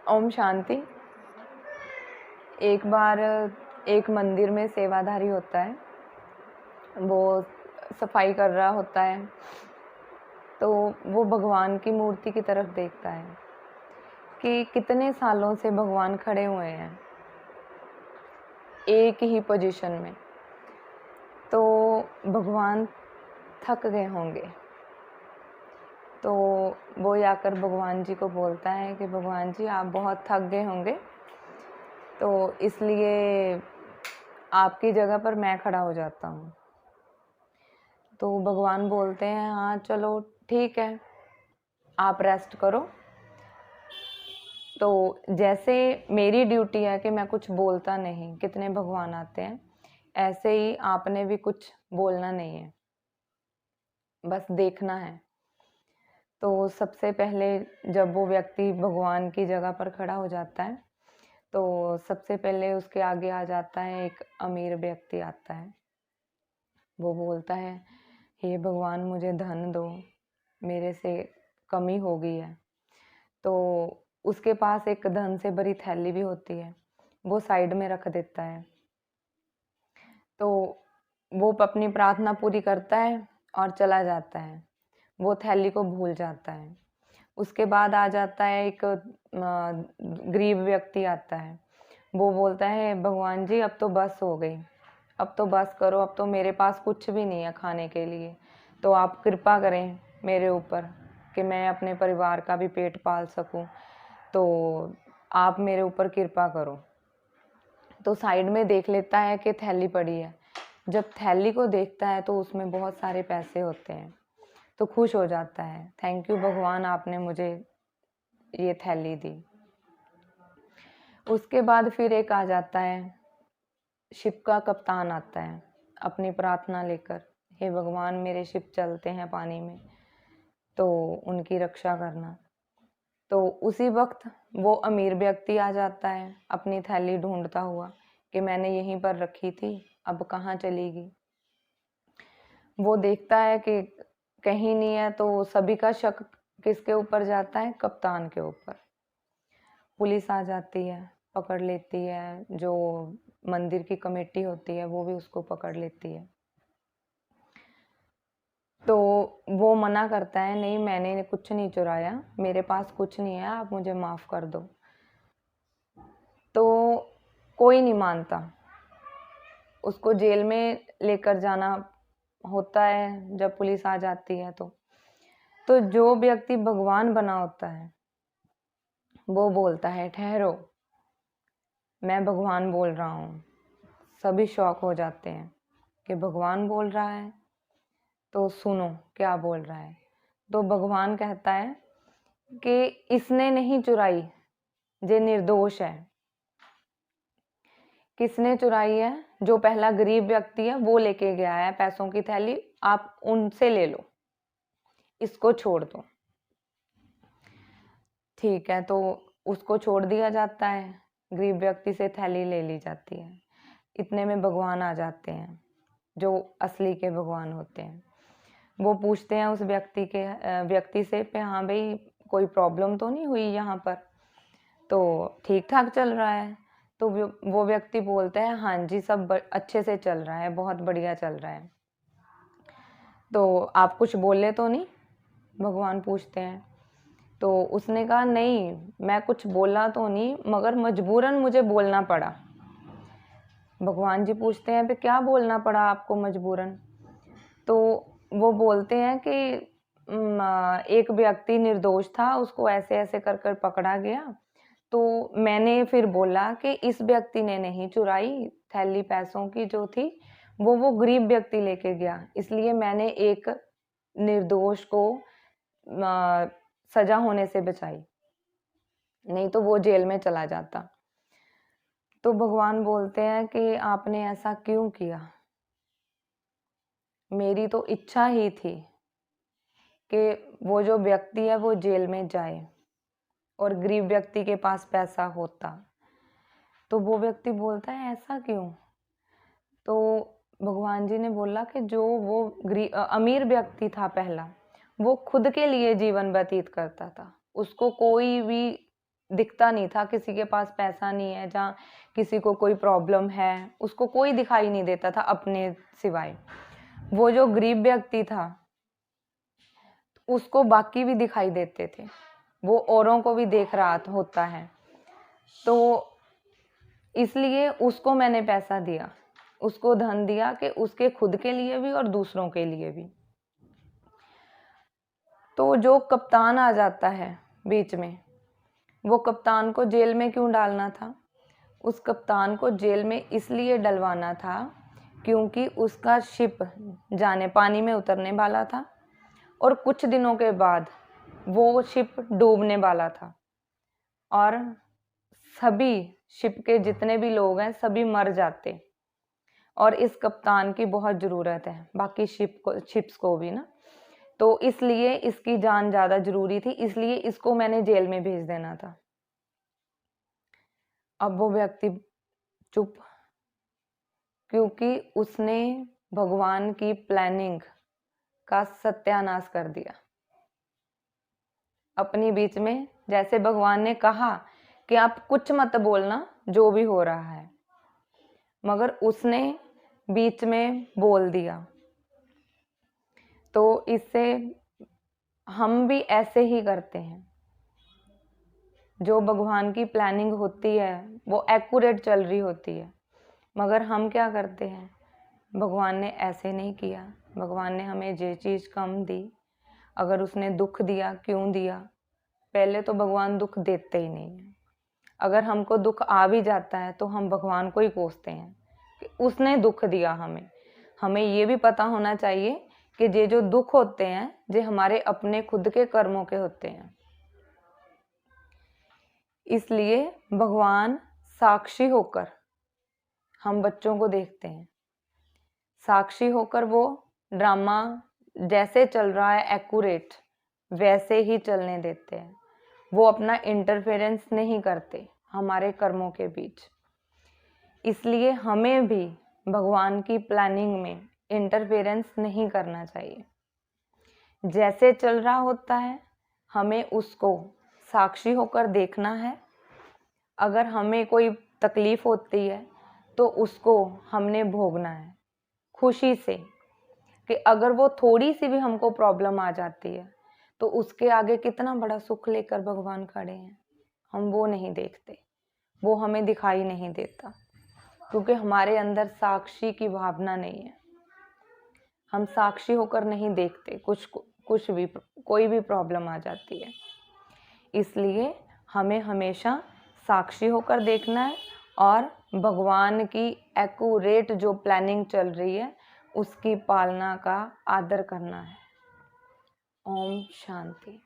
ओम शांति। एक बार एक मंदिर में सेवाधारी होता है, वो सफाई कर रहा होता है। तो वो भगवान की मूर्ति की तरफ देखता है कि कितने सालों से भगवान खड़े हुए हैं एक ही पोजीशन में। तो भगवान थक गए होंगे। तो वो आकर भगवान जी को बोलता है कि भगवान जी, आप बहुत थक गए होंगे, तो इसलिए आपकी जगह पर मैं खड़ा हो जाता हूँ। तो भगवान बोलते हैं, हाँ चलो ठीक है, आप रेस्ट करो। तो जैसे मेरी ड्यूटी है कि मैं कुछ बोलता नहीं, कितने भगवान आते हैं, ऐसे ही आपने भी कुछ बोलना नहीं है, बस देखना है। तो सबसे पहले जब वो व्यक्ति भगवान की जगह पर खड़ा हो जाता है, तो सबसे पहले उसके आगे आ जाता है एक अमीर व्यक्ति आता है। वो बोलता है, हे भगवान, मुझे धन दो, मेरे से कमी हो गई है। तो उसके पास एक धन से भरी थैली भी होती है, वो साइड में रख देता है। तो वो अपनी प्रार्थना पूरी करता है और चला जाता है, वो थैली को भूल जाता है। उसके बाद आ जाता है एक गरीब व्यक्ति आता है। वो बोलता है, भगवान जी अब तो बस हो गई, अब तो बस करो, अब तो मेरे पास कुछ भी नहीं है खाने के लिए, तो आप कृपा करें मेरे ऊपर कि मैं अपने परिवार का भी पेट पाल सकूं, तो आप मेरे ऊपर कृपा करो। तो साइड में देख लेता है कि थैली पड़ी है। जब थैली को देखता है तो उसमें बहुत सारे पैसे होते हैं, तो खुश हो जाता है, थैंक यू भगवान, आपने मुझे ये थैली दी। उसके बाद फिर एक आ जाता है, शिप का कप्तान आता है अपनी प्रार्थना लेकर, हे भगवान, मेरे शिप चलते हैं पानी में, तो उनकी रक्षा करना। तो उसी वक्त वो अमीर व्यक्ति आ जाता है अपनी थैली ढूंढता हुआ कि मैंने यहीं पर रखी थी, अब कहाँ चलेगी। वो देखता है कि कहीं नहीं है, तो सभी का शक किसके ऊपर जाता है? कप्तान के ऊपर। पुलिस आ जाती है, पकड़ लेती है, जो मंदिर की कमेटी होती है वो भी उसको पकड़ लेती है। तो वो मना करता है, नहीं मैंने कुछ नहीं चुराया, मेरे पास कुछ नहीं है, आप मुझे माफ़ कर दो। तो कोई नहीं मानता, उसको जेल में लेकर जाना होता है जब पुलिस आ जाती है। तो जो व्यक्ति भगवान बना होता है वो बोलता है, ठहरो, मैं भगवान बोल रहा हूँ। सभी शौक हो जाते हैं कि भगवान बोल रहा है, तो सुनो क्या बोल रहा है। तो भगवान कहता है कि इसने नहीं चुराई, जे निर्दोष है। किसने चुराई है? जो पहला गरीब व्यक्ति है वो लेके गया है पैसों की थैली, आप उनसे ले लो, इसको छोड़ दो। ठीक है, तो उसको छोड़ दिया जाता है, गरीब व्यक्ति से थैली ले ली जाती है। इतने में भगवान आ जाते हैं, जो असली के भगवान होते हैं। वो पूछते हैं उस व्यक्ति से पे, हाँ भाई, कोई प्रॉब्लम तो नहीं हुई यहाँ पर, तो ठीक ठाक चल रहा है? तो वो व्यक्ति बोलते हैं, हाँ जी, सब अच्छे से चल रहा है, बहुत बढ़िया चल रहा है। तो आप कुछ बोले तो नहीं? भगवान पूछते हैं। तो उसने कहा, नहीं मैं कुछ बोला तो नहीं, मगर मजबूरन मुझे बोलना पड़ा। भगवान जी पूछते हैं, फिर क्या बोलना पड़ा आपको मजबूरन? तो वो बोलते हैं कि एक व्यक्ति निर्दोष था, उसको ऐसे ऐसे कर कर पकड़ा गया, तो मैंने फिर बोला कि इस व्यक्ति ने नहीं चुराई, थैली पैसों की जो थी वो गरीब व्यक्ति लेके गया, इसलिए मैंने एक निर्दोष को सजा होने से बचाई, नहीं तो वो जेल में चला जाता। तो भगवान बोलते हैं कि आपने ऐसा क्यों किया? मेरी तो इच्छा ही थी कि वो जो व्यक्ति है वो जेल में जाए और गरीब व्यक्ति के पास पैसा होता। तो वो व्यक्ति बोलता है, ऐसा क्यों? तो भगवान जी ने बोला कि जो वो अमीर व्यक्ति था पहला, वो खुद के लिए जीवन व्यतीत करता था, उसको कोई भी दिखता नहीं था, किसी के पास पैसा नहीं है, जहाँ किसी को कोई प्रॉब्लम है उसको कोई दिखाई नहीं देता था अपने सिवाय। वो जो गरीब व्यक्ति था उसको बाकी भी दिखाई देते थे, वो औरों को भी देख रहा होता है। तो इसलिए उसको मैंने पैसा दिया, उसको धन दिया कि उसके खुद के लिए भी और दूसरों के लिए भी। तो जो कप्तान आ जाता है बीच में, वो कप्तान को जेल में क्यों डालना था? उस कप्तान को जेल में इसलिए डलवाना था क्योंकि उसका शिप जाने पानी में उतरने वाला था और कुछ दिनों के बाद वो शिप डूबने वाला था और सभी शिप के जितने भी लोग हैं सभी मर जाते और इस कप्तान की बहुत ज़रूरत है बाकी शिप्स को भी ना। तो इसलिए इसकी जान ज़्यादा ज़रूरी थी, इसलिए इसको मैंने जेल में भेज देना था। अब वो व्यक्ति चुप, क्योंकि उसने भगवान की प्लानिंग का सत्यानाश कर दिया अपनी बीच में। जैसे भगवान ने कहा कि आप कुछ मत बोलना जो भी हो रहा है, मगर उसने बीच में बोल दिया। तो इससे हम भी ऐसे ही करते हैं, जो भगवान की प्लानिंग होती है वो एक्यूरेट चल रही होती है, मगर हम क्या करते हैं, भगवान ने ऐसे नहीं किया, भगवान ने हमें ये चीज़ कम दी, अगर उसने दुख दिया क्यों दिया? पहले तो भगवान दुख देते ही नहीं है। अगर हमको दुख आ भी जाता है तो हम भगवान को ही कोसते हैं कि उसने दुख दिया हमें। हमें ये भी पता होना चाहिए कि ये जो दुख होते हैं ये हमारे अपने खुद के कर्मों के होते हैं। इसलिए भगवान साक्षी होकर हम बच्चों को देखते हैं, साक्षी होकर वो ड्रामा जैसे चल रहा है एक्यूरेट वैसे ही चलने देते हैं। वो अपना इंटरफेरेंस नहीं करते हमारे कर्मों के बीच। इसलिए हमें भी भगवान की प्लानिंग में इंटरफेरेंस नहीं करना चाहिए। जैसे चल रहा होता है हमें उसको साक्षी होकर देखना है। अगर हमें कोई तकलीफ होती है तो उसको हमने भोगना है खुशी से, कि अगर वो थोड़ी सी भी हमको प्रॉब्लम आ जाती है तो उसके आगे कितना बड़ा सुख लेकर भगवान खड़े हैं। हम वो नहीं देखते, वो हमें दिखाई नहीं देता, क्योंकि हमारे अंदर साक्षी की भावना नहीं है। हम साक्षी होकर नहीं देखते कुछ भी, कोई भी प्रॉब्लम आ जाती है। इसलिए हमें हमेशा साक्षी होकर देखना है और भगवान की एक्यूरेट जो प्लानिंग चल रही है उसकी पालना का आदर करना है। ओम शांति।